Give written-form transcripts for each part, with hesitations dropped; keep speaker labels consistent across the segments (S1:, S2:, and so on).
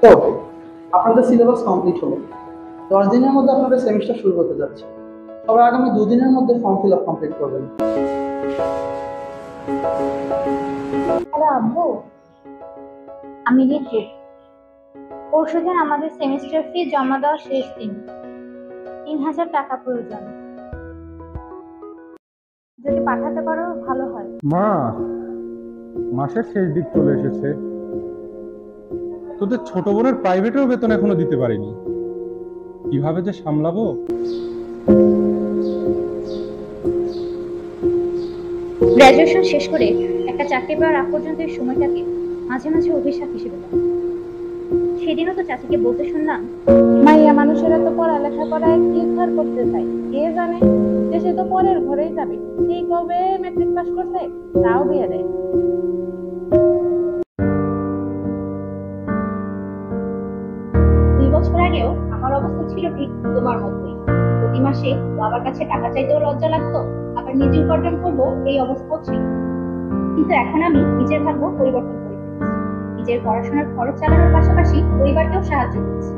S1: তো আপনাদের syllabus complete হলো, 10 দিনের মধ্যে আপনাদের সেমিস্টার শুরু হতে যাচ্ছে। সবাই আগামী 2 দিনের মধ্যে ফর্ম ফিল আপ কমপ্লিট করবেন।
S2: হ্যালো আব্বু, আমি রিতু। পরশুদিন আমাদের সেমিস্টার ফি জমা দেওয়ার শেষ দিন। 3,000 টাকা প্রয়োজন, যদি পাঠাতে পারো ভালো হয়।
S3: মা, মাসের শেষ দিক চলে এসেছে, তোদের ছোট বোনের প্রাইভেটেও বেতন এখনো দিতে পারিনি, কিভাবে যে সামলাবো।
S2: গ্রাজুয়েশন শেষ করে একটা চাকরি পাওয়ার আগ পর্যন্ত এই সময়টাকে মাঝে মাঝে অভিশাপ হিসেবে দেখো। সেদিনও তো চাচিকে বলতে শুনলাম, মাইয়া মানুষেরা তো পড়ালেখা করায় কি উদ্ধার করতে চায় কে জানে, দেশে তো পরের ঘরেই যাবে, সেই কবে ম্যাট্রিক পাস করছে তাও বিয়ে দেয়। 2 বছর আগেও আমার অবস্থা ছিল ঠিক তোমার মতোই। প্রতি মাসে বাবার কাছে টাকা চাইতেও লজ্জা লাগতো, আবার নিজে উপার্জন করবো এই অবস্থাও ছিল। কিন্তু এখন আমি নিজের ভাগ্য পরিবর্তন করে ফেলেছি। নিজের পড়াশোনার খরচ চালানোর পাশাপাশি পরিবারকেও সাহায্য করছি।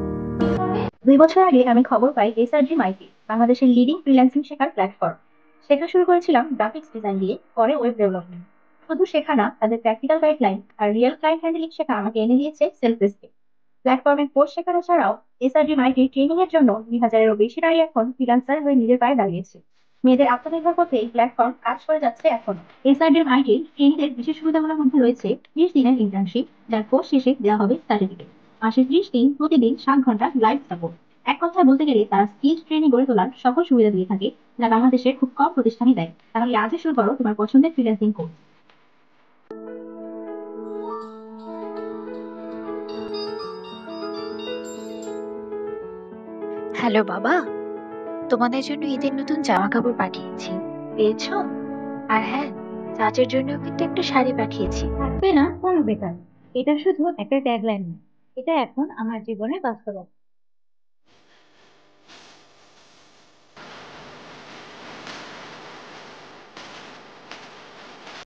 S2: 2 বছর আগে আমি খবর পাই এসআরজি মাইটি বাংলাদেশের লিডিং ফ্রিল্যান্সিং শেখার প্ল্যাটফর্ম। শেখা শুরু করেছিলাম গ্রাফিক্স ডিজাইন দিয়ে, পরে ওয়েব ডেভেলপমেন্ট। শুধু শেখা না, তাদের প্র্যাকটিক্যাল গাইডলাইন আর রিয়েল ক্লায়েন্ট হ্যান্ডলিং শেখা আমাকে এনে দিয়েছে সেলফ রেসপেক্ট। প্ল্যাটফর্মের কোর্স শেখানো ছাড়াও এসআরজি মাইটি ট্রেনিং এর জন্য 2,000-এরও বেশি নারী এখন ফ্রিল্যান্সার হয়ে নিজের পায়ে দাঁড়িয়েছে। মেয়েদের আত্মনির্ভর করতে এই প্ল্যাটফর্ম কাজ করে যাচ্ছে এখন। এসআরজি মাইটির ট্রেনিংয়ের বিশেষ সুবিধাগুলোর মধ্যে রয়েছে 30 দিনের ইন্টার্নশিপ, যার কোর্স শেষে দেওয়া হবে সার্টিফিকেট। মাসে 30 দিন, প্রতিদিন 7 ঘন্টা লাইভ সাপোর্ট। এক কথায় বলতে গেলে তারা স্কিল ট্রেনিং গড়ে তোলার সকল সুবিধা দিয়ে থাকে, যা বাংলাদেশের খুব কম প্রতিষ্ঠানই দেয়। তাহলে আজই শুরু করো তোমার পছন্দের ফ্রিল্যান্সিং কোর্স।
S4: হ্যালো বাবা, তোমাদের জন্য ঈদের নতুন জামা কাপড় পাঠিয়েছি, পেয়েছো? আর হ্যাঁ, চাচার জন্য কিন্তু একটা শাড়ি পাঠিয়েছি।
S2: থাকবে না কোনো বেকার, এটা শুধু একটা ট্যাগলাইন না, এটা এখন আমার জীবনের বাস্তবতা।